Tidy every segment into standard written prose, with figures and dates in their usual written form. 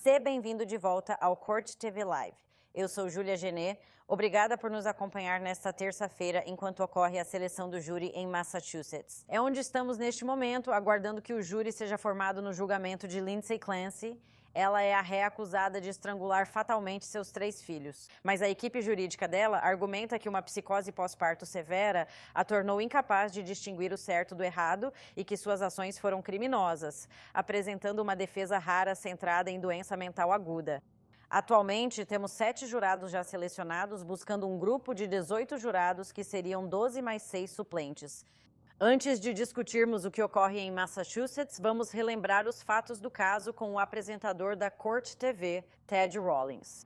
Seja bem-vindo de volta ao Court TV Live. Eu sou Júlia Genet. Obrigada por nos acompanhar nesta terça-feira enquanto ocorre a seleção do júri em Massachusetts. É onde estamos neste momento, aguardando que o júri seja formado no julgamento de Lindsay Clancy. Ela é a ré acusada de estrangular fatalmente seus 3 filhos. Mas a equipe jurídica dela argumenta que uma psicose pós-parto severa a tornou incapaz de distinguir o certo do errado e que suas ações foram criminosas, apresentando uma defesa rara centrada em doença mental aguda. Atualmente, temos 7 jurados já selecionados, buscando um grupo de 18 jurados, que seriam 12 mais 6 suplentes. Antes de discutirmos o que ocorre em Massachusetts, vamos relembrar os fatos do caso com o apresentador da Court TV, Ted Rollins.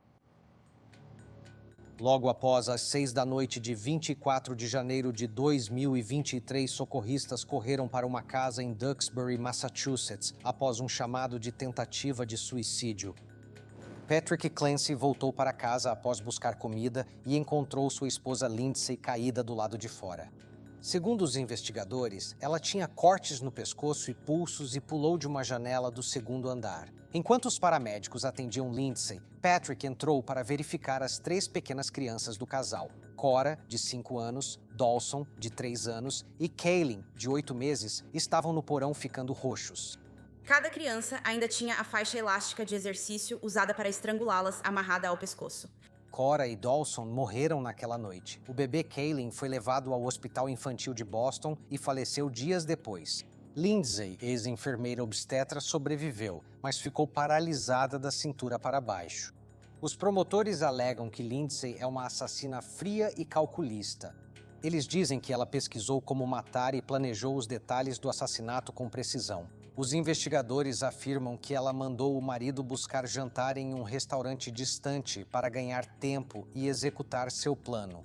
Logo após as 6 da noite de 24 de janeiro de 2023, socorristas correram para uma casa em Duxbury, Massachusetts, após um chamado de tentativa de suicídio. Patrick Clancy voltou para casa após buscar comida e encontrou sua esposa Lindsay caída do lado de fora. Segundo os investigadores, ela tinha cortes no pescoço e pulsos e pulou de uma janela do 2º andar. Enquanto os paramédicos atendiam Lindsay, Patrick entrou para verificar as 3 pequenas crianças do casal. Cora, de 5 anos, Dawson, de 3 anos, e Kaylin, de 8 meses, estavam no porão ficando roxos. Cada criança ainda tinha a faixa elástica de exercício usada para estrangulá-las amarrada ao pescoço. Cora e Dawson morreram naquela noite. O bebê Kaylin foi levado ao Hospital Infantil de Boston e faleceu dias depois. Lindsay, ex-enfermeira obstetra, sobreviveu, mas ficou paralisada da cintura para baixo. Os promotores alegam que Lindsay é uma assassina fria e calculista. Eles dizem que ela pesquisou como matar e planejou os detalhes do assassinato com precisão. Os investigadores afirmam que ela mandou o marido buscar jantar em um restaurante distante para ganhar tempo e executar seu plano.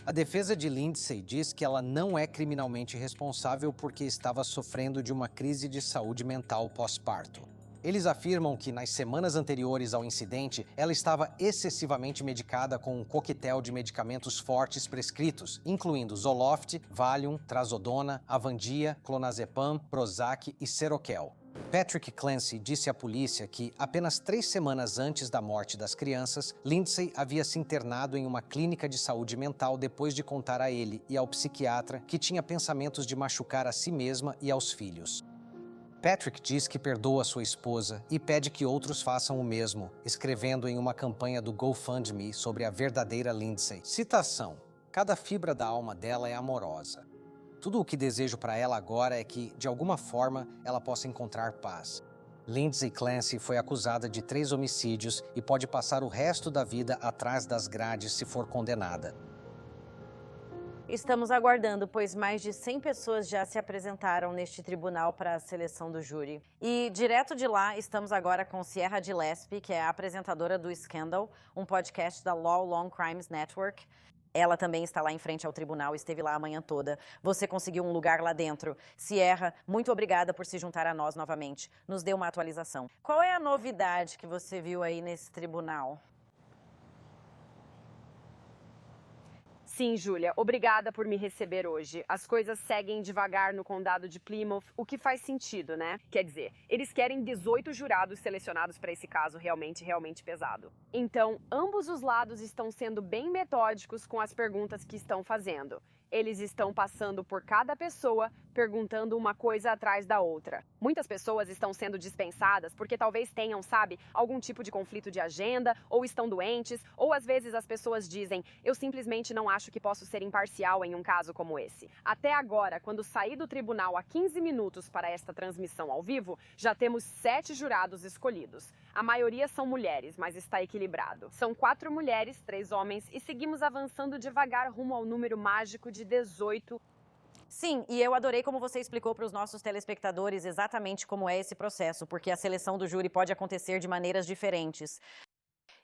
A defesa de Lindsay diz que ela não é criminalmente responsável porque estava sofrendo de uma crise de saúde mental pós-parto. Eles afirmam que nas semanas anteriores ao incidente, ela estava excessivamente medicada com um coquetel de medicamentos fortes prescritos, incluindo Zoloft, Valium, Trazodona, Avandia, Clonazepam, Prozac e Seroquel. Patrick Clancy disse à polícia que, apenas 3 semanas antes da morte das crianças, Lindsay havia se internado em uma clínica de saúde mental depois de contar a ele e ao psiquiatra que tinha pensamentos de machucar a si mesma e aos filhos. Patrick diz que perdoa sua esposa e pede que outros façam o mesmo, escrevendo em uma campanha do GoFundMe sobre a verdadeira Lindsay. Citação: "Cada fibra da alma dela é amorosa. Tudo o que desejo para ela agora é que, de alguma forma, ela possa encontrar paz." Lindsay Clancy foi acusada de 3 homicídios e pode passar o resto da vida atrás das grades se for condenada. Estamos aguardando, pois mais de 100 pessoas já se apresentaram neste tribunal para a seleção do júri. E direto de lá, estamos agora com Sierra Gillespie, que é a apresentadora do Scandal, um podcast da Law Long Crimes Network. Ela também está lá em frente ao tribunal, esteve lá a manhã toda. Você conseguiu um lugar lá dentro. Sierra, muito obrigada por se juntar a nós novamente. Nos dê uma atualização. Qual é a novidade que você viu aí nesse tribunal? Sim, Júlia, obrigada por me receber hoje. As coisas seguem devagar no condado de Plymouth, o que faz sentido, né? Quer dizer, eles querem 18 jurados selecionados para esse caso realmente pesado. Então, ambos os lados estão sendo bem metódicos com as perguntas que estão fazendo. Eles estão passando por cada pessoa, perguntando uma coisa atrás da outra. Muitas pessoas estão sendo dispensadas porque talvez tenham, sabe, algum tipo de conflito de agenda, ou estão doentes, ou às vezes as pessoas dizem, eu simplesmente não acho que posso ser imparcial em um caso como esse. Até agora, quando saí do tribunal há 15 minutos para esta transmissão ao vivo, já temos 7 jurados escolhidos. A maioria são mulheres, mas está equilibrado. São 4 mulheres, 3 homens, e seguimos avançando devagar rumo ao número mágico de 18. Sim, e eu adorei como você explicou para os nossos telespectadores exatamente como é esse processo, porque a seleção do júri pode acontecer de maneiras diferentes.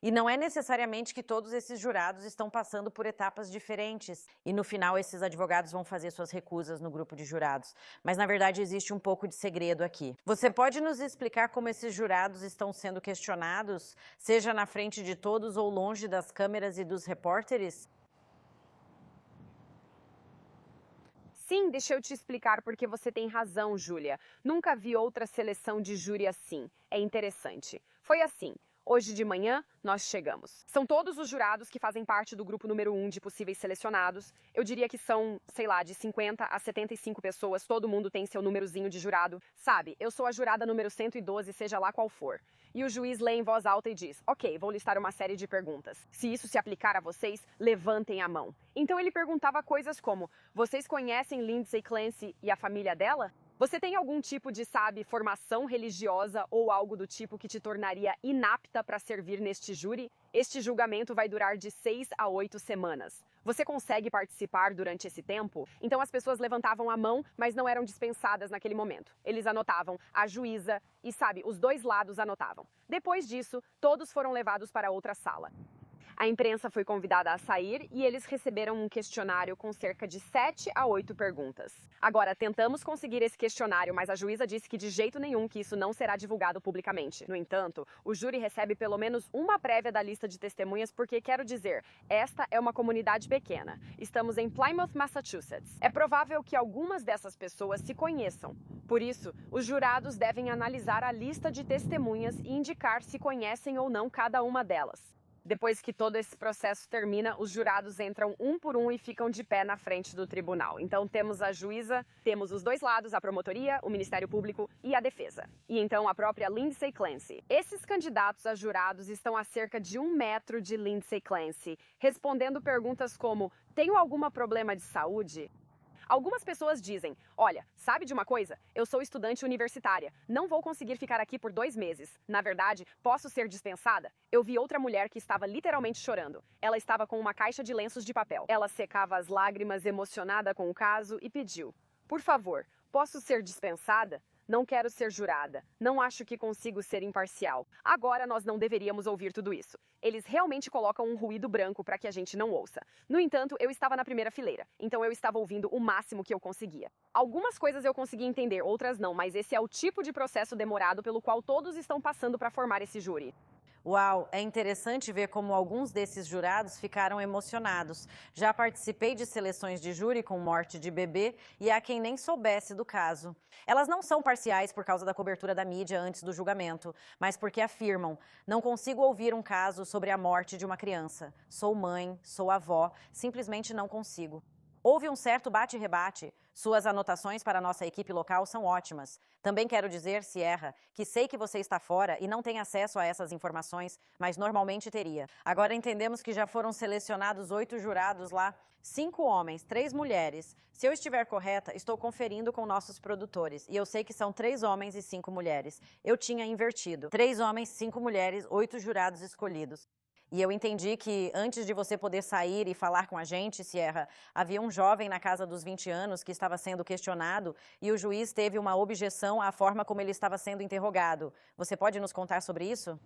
E não é necessariamente que todos esses jurados estão passando por etapas diferentes. E no final esses advogados vão fazer suas recusas no grupo de jurados. Mas na verdade existe um pouco de segredo aqui. Você pode nos explicar como esses jurados estão sendo questionados, seja na frente de todos ou longe das câmeras e dos repórteres? Sim, deixa eu te explicar porque você tem razão, Júlia. Nunca vi outra seleção de júri assim. É interessante. Foi assim. Hoje de manhã, nós chegamos. São todos os jurados que fazem parte do grupo número 1 de possíveis selecionados. Eu diria que são, sei lá, de 50 a 75 pessoas. Todo mundo tem seu númerozinho de jurado. Sabe, eu sou a jurada número 112, seja lá qual for. E o juiz lê em voz alta e diz: ok, vou listar uma série de perguntas. Se isso se aplicar a vocês, levantem a mão. Então ele perguntava coisas como: vocês conhecem Lindsay Clancy e a família dela? Você tem algum tipo de, formação religiosa ou algo do tipo que te tornaria inapta para servir neste júri? Este julgamento vai durar de 6 a 8 semanas. Você consegue participar durante esse tempo? Então as pessoas levantavam a mão, mas não eram dispensadas naquele momento. Eles anotavam, a juíza e, os dois lados anotavam. Depois disso, todos foram levados para outra sala. A imprensa foi convidada a sair e eles receberam um questionário com cerca de 7 a 8 perguntas. Agora, tentamos conseguir esse questionário, mas a juíza disse que de jeito nenhum que isso não será divulgado publicamente. No entanto, o júri recebe pelo menos uma prévia da lista de testemunhas porque, quero dizer, esta é uma comunidade pequena. Estamos em Plymouth, Massachusetts. É provável que algumas dessas pessoas se conheçam. Por isso, os jurados devem analisar a lista de testemunhas e indicar se conhecem ou não cada uma delas. Depois que todo esse processo termina, os jurados entram um por um e ficam de pé na frente do tribunal. Então temos a juíza, temos os dois lados, a promotoria, o Ministério Público e a defesa. E então a própria Lindsay Clancy. Esses candidatos a jurados estão a cerca de 1 metro de Lindsay Clancy, respondendo perguntas como: tenho algum problema de saúde? Algumas pessoas dizem: olha, sabe de uma coisa? Eu sou estudante universitária. Não vou conseguir ficar aqui por 2 meses. Na verdade, posso ser dispensada? Eu vi outra mulher que estava literalmente chorando. Ela estava com uma caixa de lenços de papel. Ela secava as lágrimas, emocionada com o caso, e pediu: por favor, posso ser dispensada? Não quero ser jurada. Não acho que consigo ser imparcial. Agora nós não deveríamos ouvir tudo isso. Eles realmente colocam um ruído branco para que a gente não ouça. No entanto, eu estava na primeira fileira, então eu estava ouvindo o máximo que eu conseguia. Algumas coisas eu consegui entender, outras não, mas esse é o tipo de processo demorado pelo qual todos estão passando para formar esse júri. Uau, é interessante ver como alguns desses jurados ficaram emocionados. Já participei de seleções de júri com morte de bebê e há quem nem soubesse do caso. Elas não são parciais por causa da cobertura da mídia antes do julgamento, mas porque afirmam: não consigo ouvir um caso sobre a morte de uma criança. Sou mãe, sou avó, simplesmente não consigo. Houve um certo bate-rebate. Suas anotações para a nossa equipe local são ótimas. Também quero dizer, Sierra, que sei que você está fora e não tem acesso a essas informações, mas normalmente teria. Agora entendemos que já foram selecionados 8 jurados lá, 5 homens, 3 mulheres. Se eu estiver correta, estou conferindo com nossos produtores. E eu sei que são 3 homens e 5 mulheres. Eu tinha invertido. 3 homens, 5 mulheres, 8 jurados escolhidos. E eu entendi que antes de você poder sair e falar com a gente, Sierra, havia um jovem na casa dos 20 anos que estava sendo questionado e o juiz teve uma objeção à forma como ele estava sendo interrogado. Você pode nos contar sobre isso?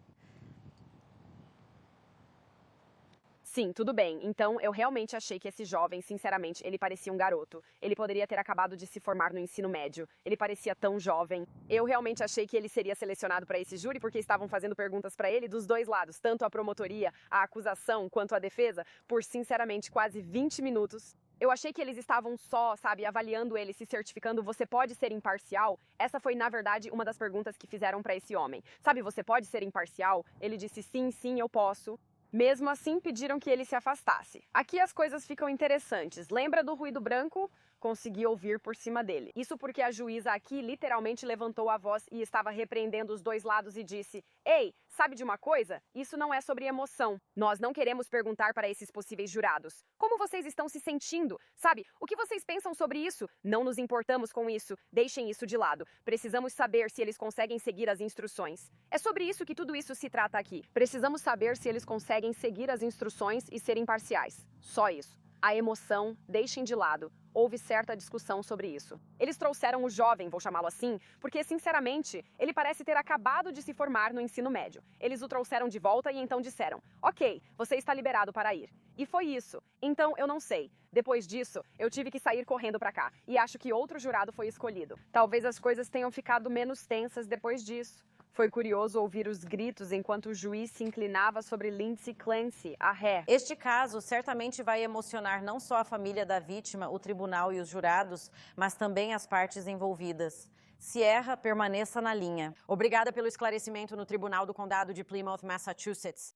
Sim, tudo bem. Então, eu realmente achei que esse jovem, sinceramente, ele parecia um garoto. Ele poderia ter acabado de se formar no ensino médio. Ele parecia tão jovem. Eu realmente achei que ele seria selecionado para esse júri porque estavam fazendo perguntas para ele dos dois lados, tanto a promotoria, a acusação, quanto a defesa, por, sinceramente, quase 20 minutos. Eu achei que eles estavam só, avaliando ele, se certificando: você pode ser imparcial? Essa foi, na verdade, uma das perguntas que fizeram para esse homem. Sabe, você pode ser imparcial? Ele disse: sim, sim, eu posso. Mesmo assim, pediram que ele se afastasse. Aqui as coisas ficam interessantes. Lembra do ruído branco? Consegui ouvir por cima dele. Isso porque a juíza aqui literalmente levantou a voz e estava repreendendo os dois lados e disse: ei, sabe de uma coisa? Isso não é sobre emoção. Nós não queremos perguntar para esses possíveis jurados: como vocês estão se sentindo? Sabe, o que vocês pensam sobre isso? Não nos importamos com isso. Deixem isso de lado. Precisamos saber se eles conseguem seguir as instruções. É sobre isso que tudo isso se trata aqui. Precisamos saber se eles conseguem seguir as instruções e ser imparciais. Só isso. A emoção, deixem de lado. Houve certa discussão sobre isso. Eles trouxeram o jovem, vou chamá-lo assim, porque, sinceramente, ele parece ter acabado de se formar no ensino médio. Eles o trouxeram de volta e então disseram: ok, você está liberado para ir. E foi isso. Então, eu não sei. Depois disso, eu tive que sair correndo para cá. E acho que outro jurado foi escolhido. Talvez as coisas tenham ficado menos tensas depois disso. Foi curioso ouvir os gritos enquanto o juiz se inclinava sobre Lindsay Clancy, a ré. Este caso certamente vai emocionar não só a família da vítima, o tribunal e os jurados, mas também as partes envolvidas. Sierra, permaneça na linha. Obrigada pelo esclarecimento no Tribunal do Condado de Plymouth, Massachusetts.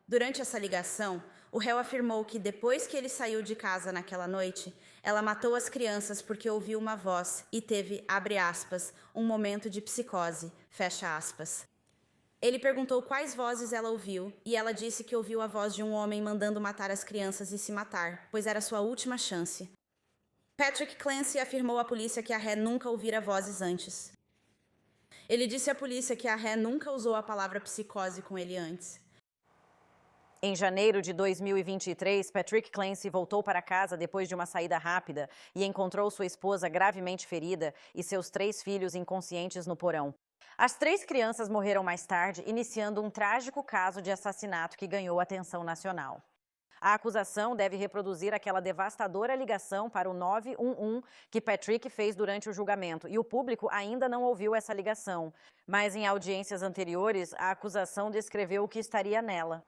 Durante essa ligação, o réu afirmou que depois que ele saiu de casa naquela noite, ela matou as crianças porque ouviu uma voz e teve, abre aspas, um momento de psicose, fecha aspas. Ele perguntou quais vozes ela ouviu e ela disse que ouviu a voz de um homem mandando matar as crianças e se matar, pois era sua última chance. Patrick Clancy afirmou à polícia que a ré nunca ouvira vozes antes. Ele disse à polícia que a ré nunca usou a palavra psicose com ele antes. Em janeiro de 2023, Patrick Clancy voltou para casa depois de uma saída rápida e encontrou sua esposa gravemente ferida e seus 3 filhos inconscientes no porão. As 3 crianças morreram mais tarde, iniciando um trágico caso de assassinato que ganhou atenção nacional. A acusação deve reproduzir aquela devastadora ligação para o 911 que Patrick fez durante o julgamento, e o público ainda não ouviu essa ligação. Mas em audiências anteriores, a acusação descreveu o que estaria nela.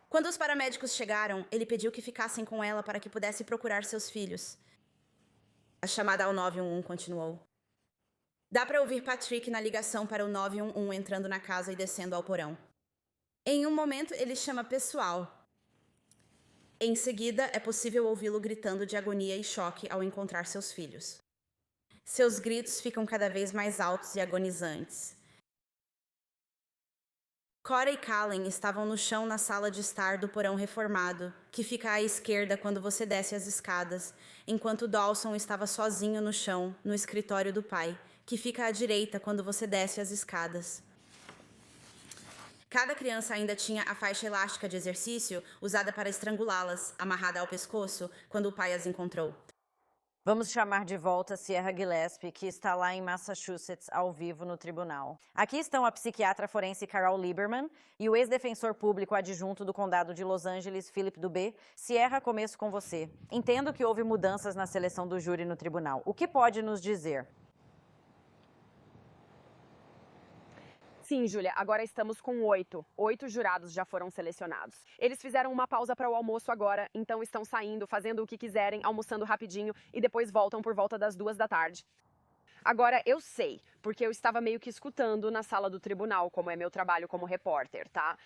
Quando os paramédicos chegaram, ele pediu que ficassem com ela para que pudesse procurar seus filhos. A chamada ao 911 continuou. Dá para ouvir Patrick na ligação para o 911 entrando na casa e descendo ao porão. Em um momento, ele chama pessoal. Em seguida, é possível ouvi-lo gritando de agonia e choque ao encontrar seus filhos. Seus gritos ficam cada vez mais altos e agonizantes. Cora e Callen estavam no chão na sala de estar do porão reformado, que fica à esquerda quando você desce as escadas, enquanto Dawson estava sozinho no chão, no escritório do pai, que fica à direita quando você desce as escadas. Cada criança ainda tinha a faixa elástica de exercício usada para estrangulá-las, amarrada ao pescoço, quando o pai as encontrou. Vamos chamar de volta Sierra Gillespie, que está lá em Massachusetts, ao vivo no tribunal. Aqui estão a psiquiatra forense Carol Lieberman e o ex-defensor público adjunto do condado de Los Angeles, Philip Dubé. Sierra, começo com você. Entendo que houve mudanças na seleção do júri no tribunal. O que pode nos dizer? Sim, Júlia, agora estamos com 8. 8 jurados já foram selecionados. Eles fizeram uma pausa para o almoço agora, então estão saindo, fazendo o que quiserem, almoçando rapidinho e depois voltam por volta das 2 da tarde. Agora, eu sei, porque eu estava meio que escutando na sala do tribunal, como é meu trabalho como repórter, tá?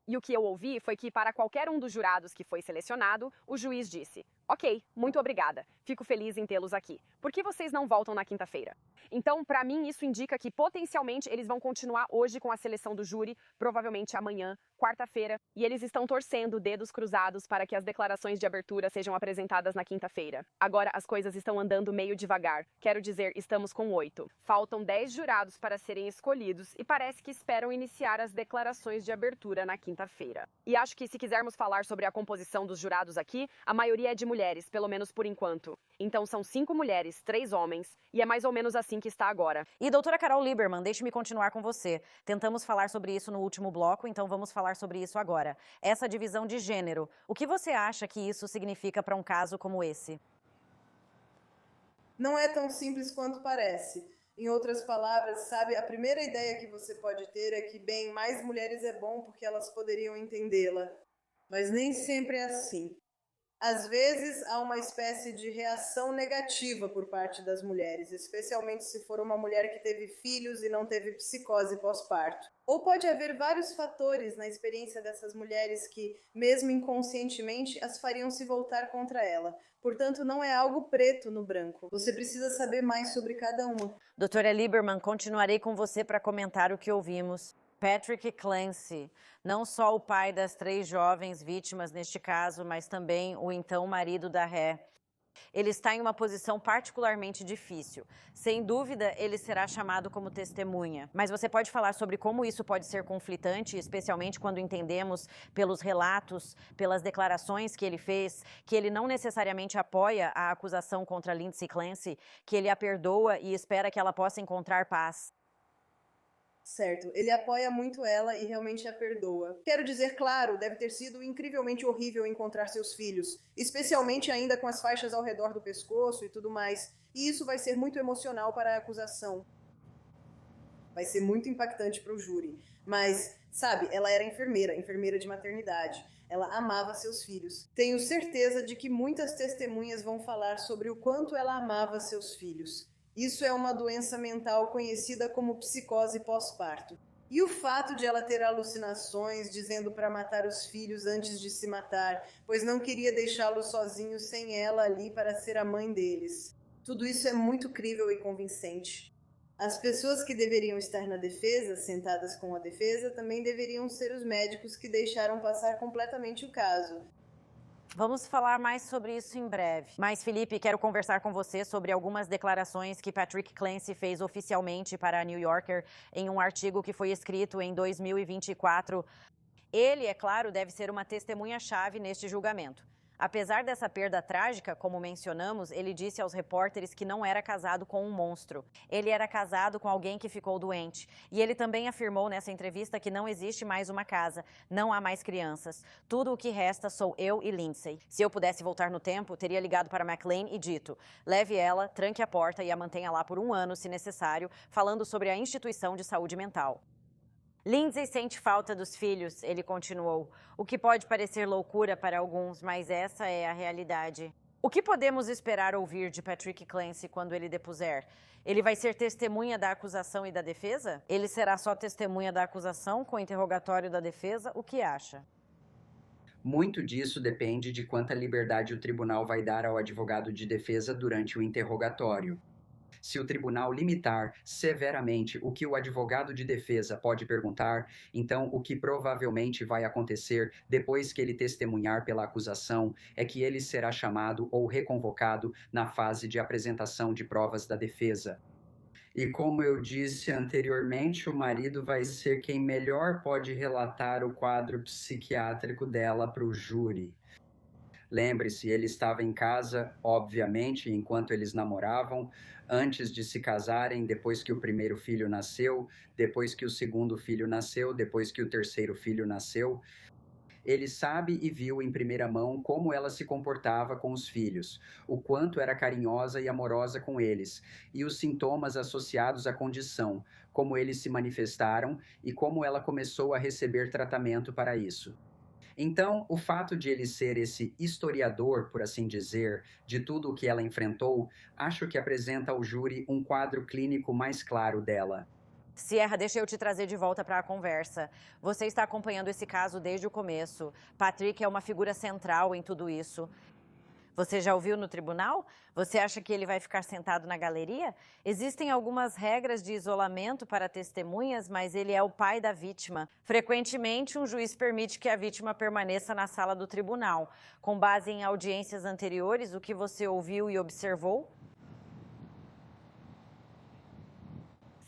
E o que eu ouvi foi que para qualquer um dos jurados que foi selecionado, o juiz disse: "Ok, muito obrigada. Fico feliz em tê-los aqui. Por que vocês não voltam na quinta-feira?" Então, para mim, isso indica que potencialmente eles vão continuar hoje com a seleção do júri, provavelmente amanhã, quarta-feira, e eles estão torcendo, dedos cruzados, para que as declarações de abertura sejam apresentadas na quinta-feira. Agora, as coisas estão andando meio devagar. Quero dizer, estamos com 8. Faltam 10 jurados para serem escolhidos e parece que esperam iniciar as declarações de abertura na quinta-feira. E acho que se quisermos falar sobre a composição dos jurados aqui, a maioria é de mulheres, pelo menos por enquanto. Então são 5 mulheres, 3 homens, e é mais ou menos assim que está agora. E doutora Carol Lieberman, deixe-me continuar com você. Tentamos falar sobre isso no último bloco, então vamos falar sobre isso agora. Essa divisão de gênero, o que você acha que isso significa para um caso como esse? Não é tão simples quanto parece. Em outras palavras, sabe, a primeira ideia que você pode ter é que, bem, mais mulheres é bom porque elas poderiam entendê-la. Mas nem sempre é assim. Às vezes, há uma espécie de reação negativa por parte das mulheres, especialmente se for uma mulher que teve filhos e não teve psicose pós-parto. Ou pode haver vários fatores na experiência dessas mulheres que, mesmo inconscientemente, as fariam se voltar contra ela. Portanto, não é algo preto no branco. Você precisa saber mais sobre cada uma. Doutora Lieberman, continuarei com você para comentar o que ouvimos. Patrick Clancy, não só o pai das 3 jovens vítimas neste caso, mas também o então marido da ré. Ele está em uma posição particularmente difícil. Sem dúvida, ele será chamado como testemunha. Mas você pode falar sobre como isso pode ser conflitante, especialmente quando entendemos pelos relatos, pelas declarações que ele fez, que ele não necessariamente apoia a acusação contra Lindsay Clancy, que ele a perdoa e espera que ela possa encontrar paz. Certo, ele apoia muito ela e realmente a perdoa. Quero dizer, claro, deve ter sido incrivelmente horrível encontrar seus filhos, especialmente ainda com as faixas ao redor do pescoço e tudo mais. E isso vai ser muito emocional para a acusação. Vai ser muito impactante para o júri. Mas, sabe, ela era enfermeira de maternidade. Ela amava seus filhos. Tenho certeza de que muitas testemunhas vão falar sobre o quanto ela amava seus filhos. Isso é uma doença mental conhecida como psicose pós-parto. E o fato de ela ter alucinações dizendo para matar os filhos antes de se matar, pois não queria deixá-los sozinhos sem ela ali para ser a mãe deles. Tudo isso é muito crível e convincente. As pessoas que deveriam estar na defesa, sentadas com a defesa, também deveriam ser os médicos que deixaram passar completamente o caso. Vamos falar mais sobre isso em breve. Mas, Felipe, quero conversar com você sobre algumas declarações que Patrick Clancy fez oficialmente para a New Yorker em um artigo que foi escrito em 2024. Ele, é claro, deve ser uma testemunha-chave neste julgamento. Apesar dessa perda trágica, como mencionamos, ele disse aos repórteres que não era casado com um monstro. Ele era casado com alguém que ficou doente. E ele também afirmou nessa entrevista que não existe mais uma casa, não há mais crianças. Tudo o que resta sou eu e Lindsay. Se eu pudesse voltar no tempo, teria ligado para McLean e dito: leve ela, tranque a porta e a mantenha lá por 1 ano, se necessário, falando sobre a instituição de saúde mental. Lindsay sente falta dos filhos, ele continuou. O que pode parecer loucura para alguns, mas essa é a realidade. O que podemos esperar ouvir de Patrick Clancy quando ele depuser? Ele vai ser testemunha da acusação e da defesa? Ele será só testemunha da acusação com o interrogatório da defesa? O que acha? Muito disso depende de quanta liberdade o tribunal vai dar ao advogado de defesa durante o interrogatório. Se o tribunal limitar severamente o que o advogado de defesa pode perguntar, então o que provavelmente vai acontecer depois que ele testemunhar pela acusação é que ele será chamado ou reconvocado na fase de apresentação de provas da defesa. E como eu disse anteriormente, o marido vai ser quem melhor pode relatar o quadro psiquiátrico dela para o júri. Lembre-se, ele estava em casa, obviamente, enquanto eles namoravam, antes de se casarem, depois que o primeiro filho nasceu, depois que o segundo filho nasceu, depois que o terceiro filho nasceu. Ele sabe e viu em primeira mão como ela se comportava com os filhos, o quanto era carinhosa e amorosa com eles, e os sintomas associados à condição, como eles se manifestaram e como ela começou a receber tratamento para isso. Então, o fato de ele ser esse historiador, por assim dizer, de tudo o que ela enfrentou, acho que apresenta ao júri um quadro clínico mais claro dela. Sierra, deixa eu te trazer de volta para a conversa. Você está acompanhando esse caso desde o começo. Patrick é uma figura central em tudo isso. Você já ouviu no tribunal? Você acha que ele vai ficar sentado na galeria? Existem algumas regras de isolamento para testemunhas, mas ele é o pai da vítima. Frequentemente, um juiz permite que a vítima permaneça na sala do tribunal. Com base em audiências anteriores, o que você ouviu e observou?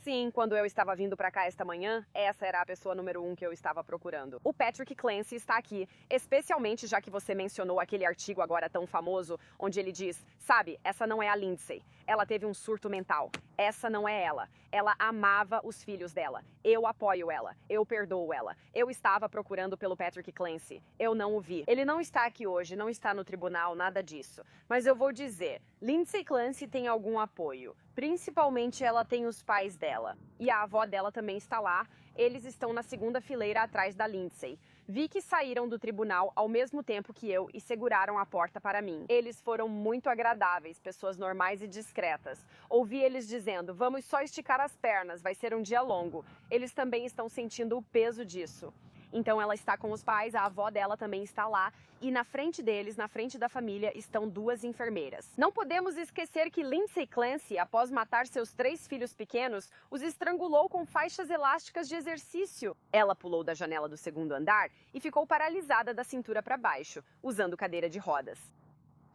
Sim, quando eu estava vindo pra cá esta manhã, essa era a pessoa número 1 que eu estava procurando. O Patrick Clancy está aqui, especialmente já que você mencionou aquele artigo agora tão famoso, onde ele diz, sabe, essa não é a Lindsay. Ela teve um surto mental. Essa não é ela. Ela amava os filhos dela. Eu apoio ela. Eu perdoo ela. Eu estava procurando pelo Patrick Clancy. Eu não o vi. Ele não está aqui hoje, não está no tribunal, nada disso. Mas eu vou dizer, Lindsay Clancy tem algum apoio. Principalmente ela tem os pais dela. E a avó dela também está lá. Eles estão na segunda fileira atrás da Lindsay. Vi que saíram do tribunal ao mesmo tempo que eu e seguraram a porta para mim. Eles foram muito agradáveis, pessoas normais e discretas. Ouvi eles dizendo, vamos só esticar as pernas, vai ser um dia longo. Eles também estão sentindo o peso disso. Então ela está com os pais, a avó dela também está lá e na frente deles, na frente da família, estão 2 enfermeiras. Não podemos esquecer que Lindsay Clancy, após matar seus 3 filhos pequenos, os estrangulou com faixas elásticas de exercício. Ela pulou da janela do 2º andar e ficou paralisada da cintura para baixo, usando cadeira de rodas.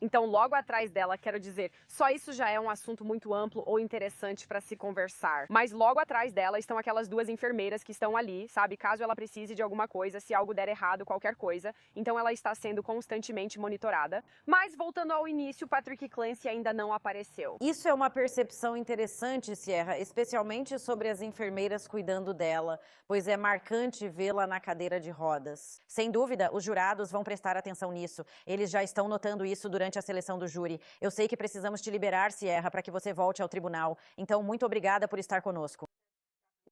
Então, logo atrás dela, quero dizer, só isso já é um assunto muito amplo ou interessante para se conversar. Mas logo atrás dela estão aquelas 2 enfermeiras que estão ali, sabe? Caso ela precise de alguma coisa, se algo der errado, qualquer coisa. Então, ela está sendo constantemente monitorada. Mas, voltando ao início, Patrick Clancy ainda não apareceu. Isso é uma percepção interessante, Sierra, especialmente sobre as enfermeiras cuidando dela, pois é marcante vê-la na cadeira de rodas. Sem dúvida, os jurados vão prestar atenção nisso. Eles já estão notando isso durante a seleção do júri. Eu sei que precisamos te liberar, Sierra, para que você volte ao tribunal. Então, muito obrigada por estar conosco.